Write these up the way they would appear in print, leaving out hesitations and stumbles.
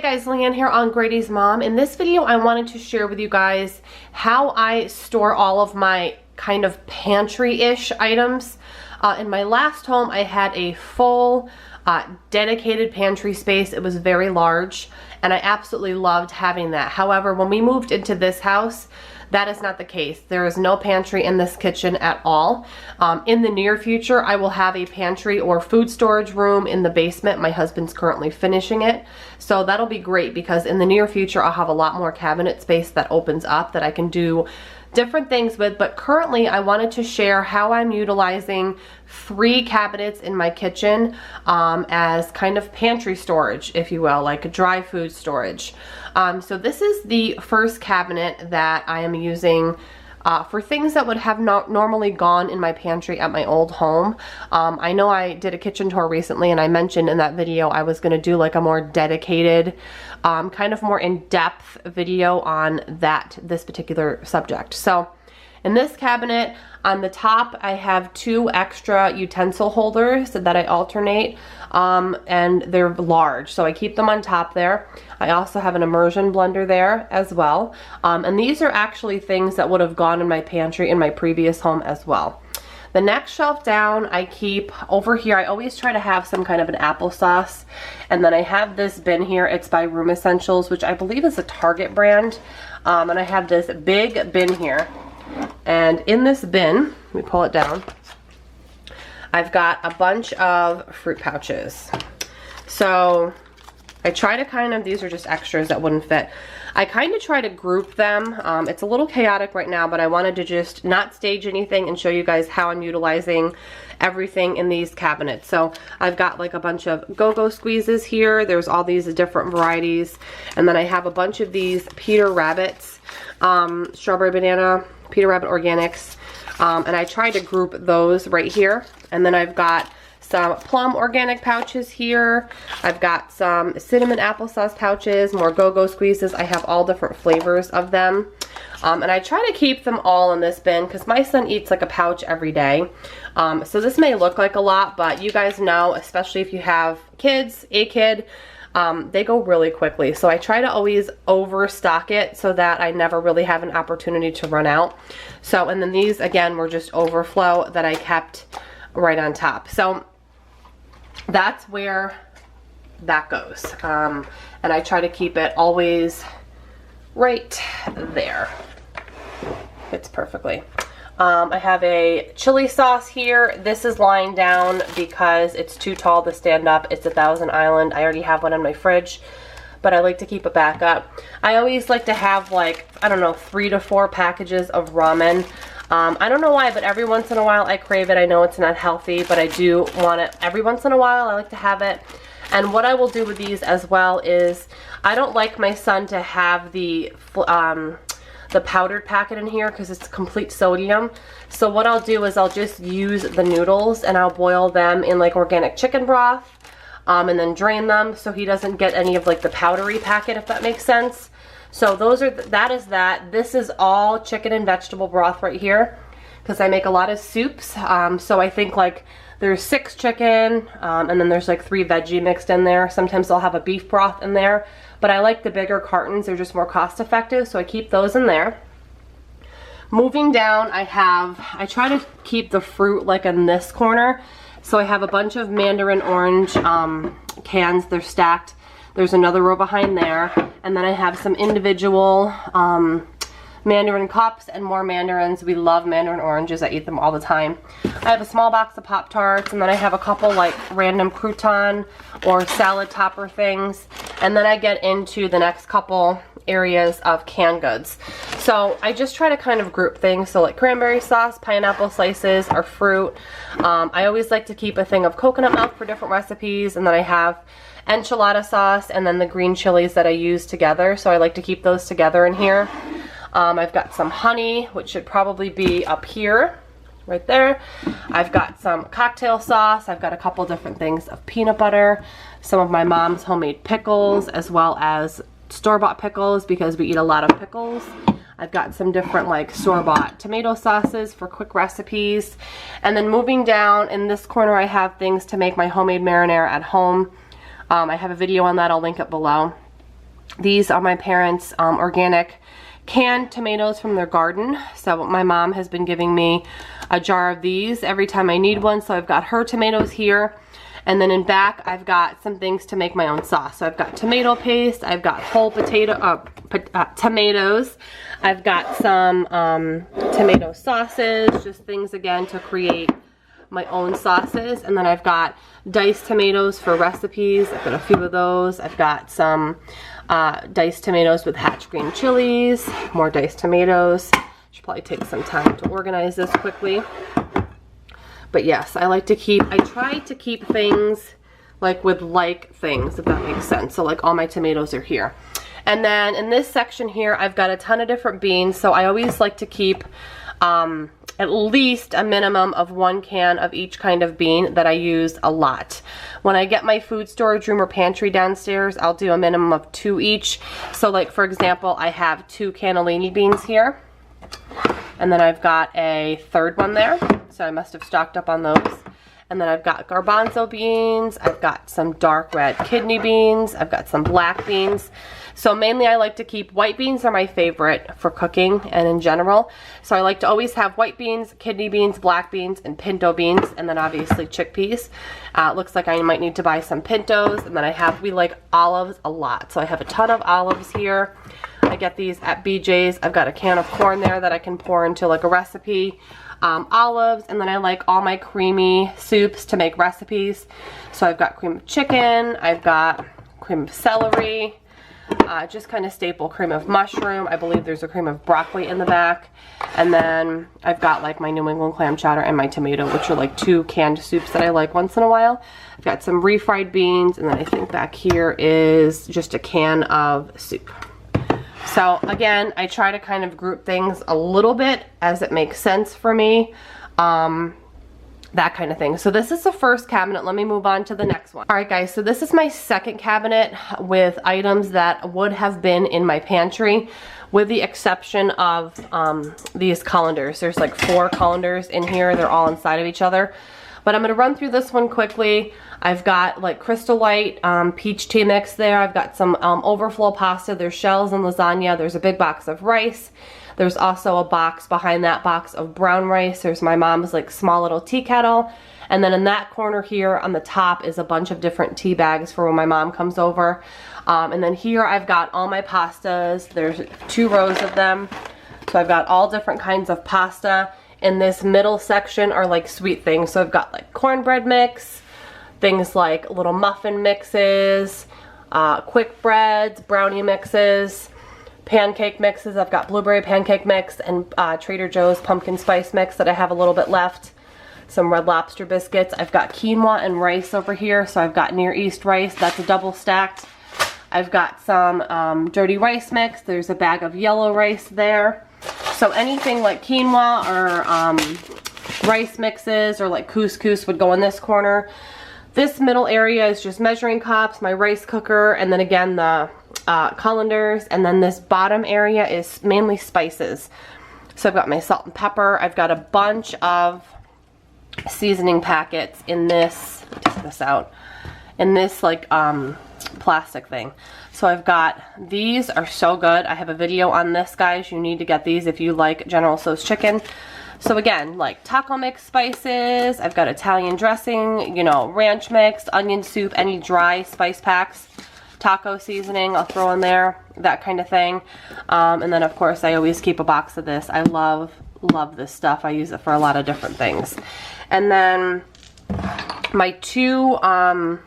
Hey guys, Leanne here on Grady's Mom. In this video, I wanted to share with you guys how I store all of my kind of pantry-ish items. In my last home, I had a full dedicated pantry space. It was very large, and I absolutely loved having that. However, when we moved into this house, that is not the case. There is no pantry in this kitchen at all. In the near future, I will have a pantry or food storage room in the basement. My husband's currently finishing it. So that'll be great because in the near future, I'll have a lot more cabinet space that opens up that I can do different things with. But currently, I wanted to share how I'm utilizing 3 cabinets in my kitchen as kind of pantry storage, if you will, like a dry food storage. So this is the first cabinet that I am using for things that would have not normally gone in my pantry at my old home. I know I did a kitchen tour recently, and I mentioned in that video I was going to do like a more dedicated, kind of more in-depth video on this particular subject. So in this cabinet, on the top, I have 2 extra utensil holders that I alternate, and they're large, so I keep them on top there. I also have an immersion blender there as well, and these are actually things that would have gone in my pantry in my previous home as well. The next shelf down, I keep over here, I always try to have some kind of an applesauce, and then I have this bin here. It's by Room Essentials, which I believe is a Target brand, and I have this big bin here. And in this bin, let me pull it down, I've got a bunch of fruit pouches. So I try to kind of, these are just extras that wouldn't fit. I kind of try to group them. It's a little chaotic right now, but I wanted to just not stage anything and show you guys how I'm utilizing everything in these cabinets. So I've got like a bunch of go-go squeezes here. There's all these different varieties. And then I have a bunch of these Peter Rabbit's strawberry banana Peter Rabbit Organics, and I try to group those right here. And then I've got some plum organic pouches here. I've got some cinnamon applesauce pouches, more go-go squeezes. I have all different flavors of them. And I try to keep them all in this bin because my son eats like a pouch every day. So this may look like a lot, but you guys know, especially if you have kids, a kid, they go really quickly. So I try to always overstock it so that I never really have an opportunity to run out. So, and then these again were just overflow that I kept right on top. So that's where that goes. And I try to keep it always right there. Fits perfectly. I have a chili sauce here. This is lying down because it's too tall to stand up. It's a Thousand Island. I already have one in my fridge, but I like to keep it back up. I always like to have like, I don't know, 3 to 4 packages of ramen. I don't know why, but every once in a while I crave it. I know it's not healthy, but I do want it every once in a while. I like to have it. And what I will do with these as well is, I don't like my son to have the powdered packet in here because it's complete sodium. So what I'll do is I'll just use the noodles and I'll boil them in like organic chicken broth, and then drain them so he doesn't get any of like the powdery packet, if that makes sense. So those are, that is that. This is all chicken and vegetable broth right here because I make a lot of soups. So I think like there's 6 chicken, and then there's like 3 veggie mixed in there. Sometimes I'll have a beef broth in there, but I like the bigger cartons. They're just more cost effective, so I keep those in there. Moving down, I try to keep the fruit like in this corner. So I have a bunch of mandarin orange cans. They're stacked. There's another row behind there. And then I have some individual mandarin cups and more mandarins. We love mandarin oranges. I eat them all the time. I have a small box of Pop-Tarts, and then I have a couple like random crouton or salad topper things. And then I get into the next couple areas of canned goods. So I just try to kind of group things. So like cranberry sauce, pineapple slices, or fruit. I always like to keep a thing of coconut milk for different recipes, and then I have enchilada sauce and then the green chilies that I use together. So I like to keep those together in here. I've got some honey, which should probably be up here, right there. I've got some cocktail sauce. I've got a couple different things of peanut butter, some of my mom's homemade pickles, as well as store-bought pickles because we eat a lot of pickles. I've got some different like store-bought tomato sauces for quick recipes. And then moving down in this corner, I have things to make my homemade marinara at home. I have a video on that. I'll link it below. These are my parents' organic canned tomatoes from their garden. So my mom has been giving me a jar of these every time I need one. So I've got her tomatoes here. And then in back, I've got some things to make my own sauce. So I've got tomato paste, I've got whole tomatoes, I've got some tomato sauces, just things again to create my own sauces. And then I've got diced tomatoes for recipes. I've got a few of those. I've got some diced tomatoes with hatch green chilies, more diced tomatoes. Should probably take some time to organize this quickly. But yes, I try to keep things like with like things, if that makes sense. So like all my tomatoes are here. And then in this section here, I've got a ton of different beans. So I always like to keep at least a minimum of 1 can of each kind of bean that I use a lot. When I get my food storage room or pantry downstairs, I'll do a minimum of 2 each. So like for example, I have 2 cannellini beans here. And then I've got a third one there. So I must have stocked up on those. And then I've got garbanzo beans. I've got some dark red kidney beans. I've got some black beans. So mainly I like to keep, white beans are my favorite for cooking and in general. So I like to always have white beans, kidney beans, black beans, and pinto beans. And then obviously chickpeas. It looks like I might need to buy some pintos. And then we like olives a lot. So I have a ton of olives here. I get these at BJ's. I've got a can of corn there that I can pour into like a recipe. Olives, and then I like all my creamy soups to make recipes. So I've got cream of chicken, I've got cream of celery, just kind of staple cream of mushroom. I believe there's a cream of broccoli in the back. And then I've got like my New England clam chowder and my tomato, which are like 2 canned soups that I like once in a while. I've got some refried beans, and then I think back here is just a can of soup. So again, I try to kind of group things a little bit as it makes sense for me, that kind of thing. So this is the first cabinet. Let me move on to the next one. All right guys, so this is my second cabinet with items that would have been in my pantry, with the exception of these colanders. There's like 4 colanders in here. They're all inside of each other. But I'm going to run through this one quickly. I've got like Crystal Light peach tea mix there. I've got some overflow pasta. There's shells and lasagna. There's a big box of rice. There's also a box behind that box of brown rice. There's my mom's like small little tea kettle. And then in that corner here on the top is a bunch of different tea bags for when my mom comes over. And then here I've got all my pastas. There's 2 rows of them. So I've got all different kinds of pasta. In this middle section are like sweet things. So I've got like cornbread mix, things like little muffin mixes, quick breads, brownie mixes, pancake mixes. I've got blueberry pancake mix and Trader Joe's pumpkin spice mix that I have a little bit left. Some Red Lobster biscuits. I've got quinoa and rice over here. So I've got Near East rice. That's a double stacked. I've got some dirty rice mix. There's a bag of yellow rice there. So anything like quinoa or rice mixes or like couscous would go in this corner. This middle area is just measuring cups, my rice cooker, and then again the colanders. And then this bottom area is mainly spices. So I've got my salt and pepper. I've got a bunch of seasoning packets in this, take this out, in this like plastic thing. So I've got, these are so good. I have a video on this, guys. You need to get these if you like General Tso's chicken. So again, like taco mix spices, I've got Italian dressing, you know, ranch mix, onion soup, any dry spice packs, taco seasoning I'll throw in there, that kind of thing. And then of course I always keep a box of this. I love this stuff. I use it for a lot of different things. And then my 2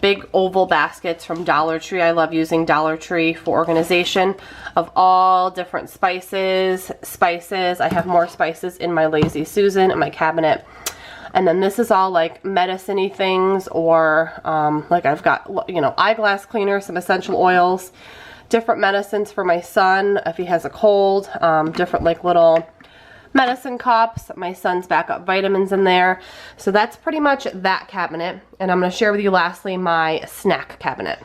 big oval baskets from Dollar Tree. I love using Dollar Tree for organization of all different spices. I have more spices in my Lazy Susan in my cabinet. And then this is all like medicine-y things, or like I've got, you know, eyeglass cleaner, some essential oils, different medicines for my son if he has a cold, different like little medicine cups, my son's backup vitamins in there. So that's pretty much that cabinet. And I'm going to share with you lastly my snack cabinet.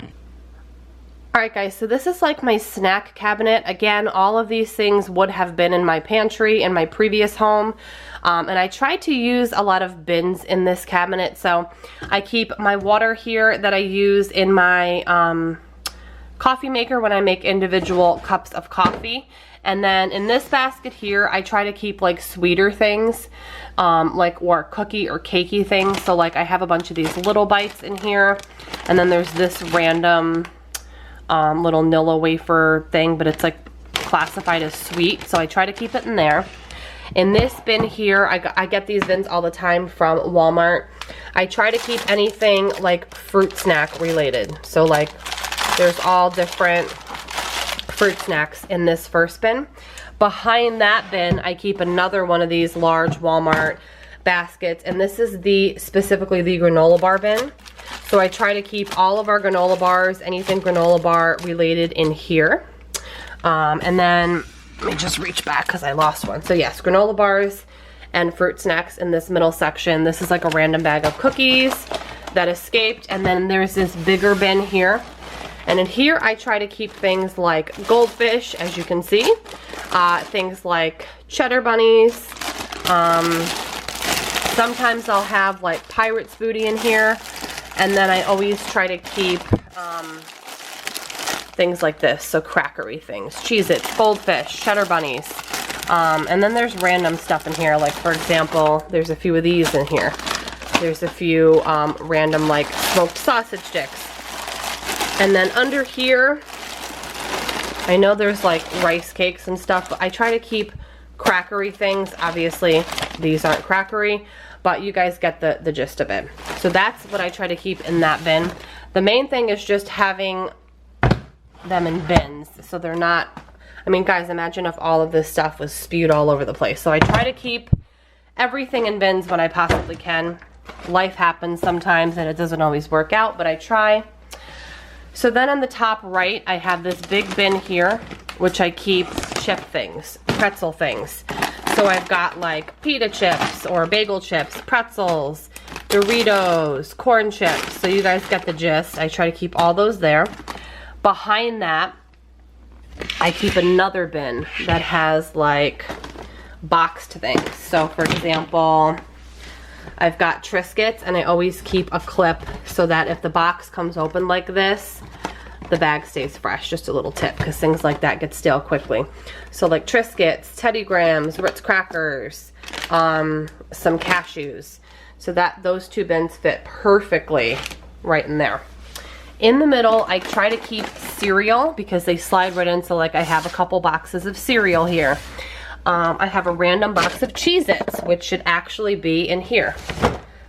Alright guys, so this is like my snack cabinet. Again, all of these things would have been in my pantry in my previous home. And I try to use a lot of bins in this cabinet. So I keep my water here that I use in my coffee maker when I make individual cups of coffee. And then in this basket here, I try to keep like sweeter things, like or cookie or cakey things. So like I have a bunch of these little bites in here. And then there's this random little Nilla wafer thing, but it's like classified as sweet. So I try to keep it in there. In this bin here, I get these bins all the time from Walmart. I try to keep anything like fruit snack related. So like there's all different fruit snacks in this first bin. Behind that bin, I keep another one of these large Walmart baskets, and this is specifically the granola bar bin. So I try to keep all of our granola bars, anything granola bar related in here. And then let me just reach back because I lost one. So yes, granola bars and fruit snacks in this middle section. This is like a random bag of cookies that escaped. And then there's this bigger bin here. And in here, I try to keep things like goldfish, as you can see. Things like cheddar bunnies. Sometimes I'll have like Pirate's Booty in here. And then I always try to keep things like this, so crackery things, Cheez-Its, goldfish, cheddar bunnies. And then there's random stuff in here, like for example, there's a few of these in here. There's a few random like smoked sausage sticks. And then under here, I know there's like rice cakes and stuff, but I try to keep crackery things. Obviously, these aren't crackery, but you guys get the gist of it. So that's what I try to keep in that bin. The main thing is just having them in bins, so they're not, I mean guys, imagine if all of this stuff was spewed all over the place. So I try to keep everything in bins when I possibly can. Life happens sometimes and it doesn't always work out, but I try. So then on the top right, I have this big bin here, which I keep chip things, pretzel things. So I've got like pita chips or bagel chips, pretzels, Doritos, corn chips. So you guys get the gist. I try to keep all those there. Behind that, I keep another bin that has like boxed things. So for example, I've got Triscuits, and I always keep a clip so that if the box comes open like this, the bag stays fresh. Just a little tip, because things like that get stale quickly. So like Triscuits, Teddy Grahams, Ritz crackers, some cashews. So that those two bins fit perfectly right in there. In the middle, I try to keep cereal because they slide right in. So like I have a couple boxes of cereal here. I have a random box of Cheez-Its, which should actually be in here.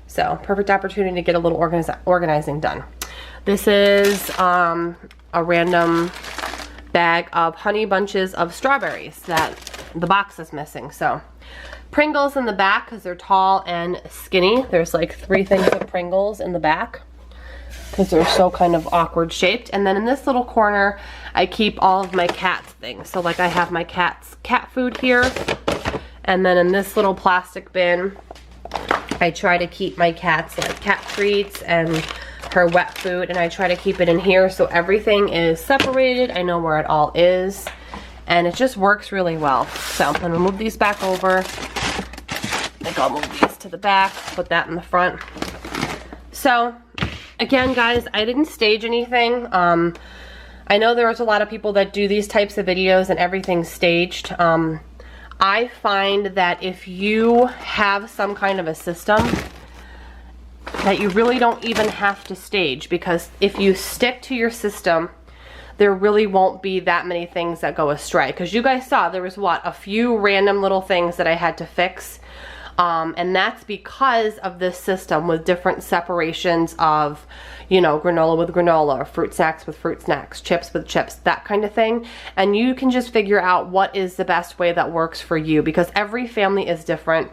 So perfect opportunity to get a little organizing done. This is a random bag of Honey Bunches of strawberries that the box is missing. So Pringles in the back because they're tall and skinny. There's like 3 things of Pringles in the back because they're so kind of awkward shaped. And then in this little corner, I keep all of my cat's things. So like I have my cat's cat food here. And then in this little plastic bin, I try to keep my cat's like cat treats and her wet food. And I try to keep it in here so everything is separated. I know where it all is. And it just works really well. So I'm gonna move these back over. I think I'll move these to the back, put that in the front. So again, guys, I didn't stage anything. I know there's a lot of people that do these types of videos and everything's staged. I find that if you have some kind of a system, that you really don't even have to stage, because if you stick to your system, there really won't be that many things that go astray. Because you guys saw there was what, a few random little things that I had to fix. And that's because of this system with different separations of, you know, granola with granola, fruit snacks with fruit snacks, chips with chips, that kind of thing. And you can just figure out what is the best way that works for you, because every family is different.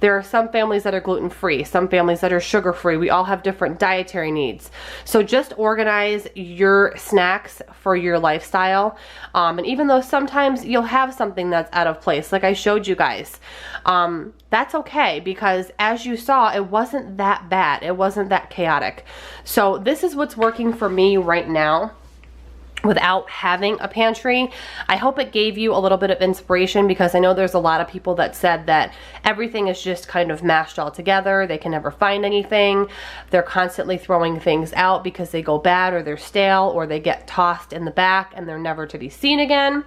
There are some families that are gluten-free, some families that are sugar-free. We all have different dietary needs. So just organize your snacks for your lifestyle. And even though sometimes you'll have something that's out of place, like I showed you guys, that's okay, because as you saw, it wasn't that bad. It wasn't that chaotic. So this is what's working for me right now. without having a pantry. I hope it gave you a little bit of inspiration, because I know there's a lot of people that said that everything is just kind of mashed all together. They can never find anything. They're constantly throwing things out because they go bad or they're stale or they get tossed in the back and they're never to be seen again.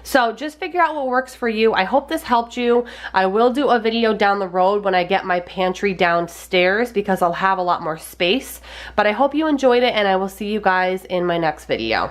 So just figure out what works for you. I hope this helped you. I will do a video down the road when I get my pantry downstairs, because I'll have a lot more space. But I hope you enjoyed it, and I will see you guys in my next video.